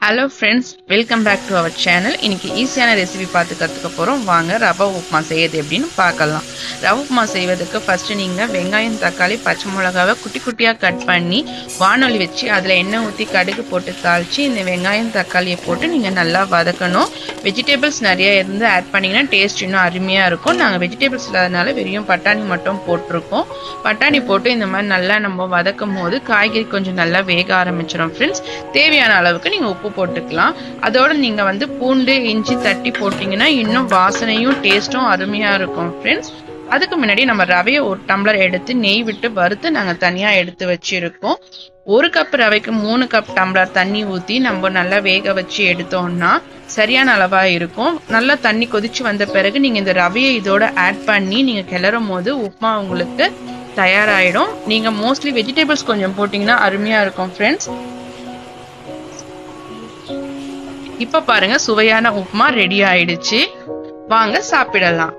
Hello friends, welcome back to our channel. இன்னைக்கு ஈஸியான recipe பார்த்து கற்றுக்க போகிறோம். வாங்க ரவை உப்புமா செய்யறது எப்படின்னு பார்க்கலாம். ரவை உப்புமா செய்வதற்கு ஃபஸ்ட்டு நீங்கள் வெங்காயம், தக்காளி, பச்சை மிளகாவை குட்டி குட்டியாக கட் பண்ணி வானொலி வச்சு அதில் எண்ணெய் ஊற்றி கடுகு போட்டு தாளித்து இந்த வெங்காயம், தக்காளியை போட்டு நீங்கள் நல்லா வதக்கணும். வெஜிடபிள்ஸ் நிறைய இருந்து ஆட் பண்ணிங்கன்னா டேஸ்ட் இன்னும் அருமையாக இருக்கும். நாங்கள் வெஜிடபிள்ஸ் இல்லாதனால வெறும் பட்டாணி மட்டும் போட்டிருக்கோம். பட்டாணி போட்டு இந்த மாதிரி நல்லா நம்ம வதக்கும் போது காய்கறி கொஞ்சம் நல்லா வேக ஆரம்பிச்சிடும். ஃப்ரெண்ட்ஸ், தேவையான அளவுக்கு நீங்கள் உப்பு போட்டுக்கலாம். அதோட நீங்க பூண்டு, இஞ்சி தட்டி போட்டீங்கன்னா இன்னும் வாசனையும் டேஸ்டும் அருமையா இருக்கும். ஃப்ரெண்ட்ஸ், அதுக்கு முன்னாடி நம்ம ரவையை ஒரு டம்ளர் எடுத்து நெய் விட்டு வறுத்து நாங்க தனியா எடுத்து வச்சிருக்கோம். 1 கப் ரவைக்கு 3 கப் டம்ளர் தண்ணி ஊத்தி நம்ம நல்லா வேக வச்சு எடுத்தோம்னா சரியான அளவா இருக்கும். நல்லா தண்ணி கொதிச்சு வந்த பிறகு நீங்க இந்த ரவையை இதோட ஆட் பண்ணி நீங்க கிளறும் போது உப்புமா உங்களுக்கு தயாராயிடும். நீங்க மோஸ்ட்லி வெஜிடபிள்ஸ் கொஞ்சம் போட்டீங்கன்னா அருமையா இருக்கும். ஃப்ரெண்ட்ஸ், இப்ப பாருங்க, சுவையான உப்புமா ரெடி ஆயிடுச்சு. வாங்க சாப்பிடலாம்.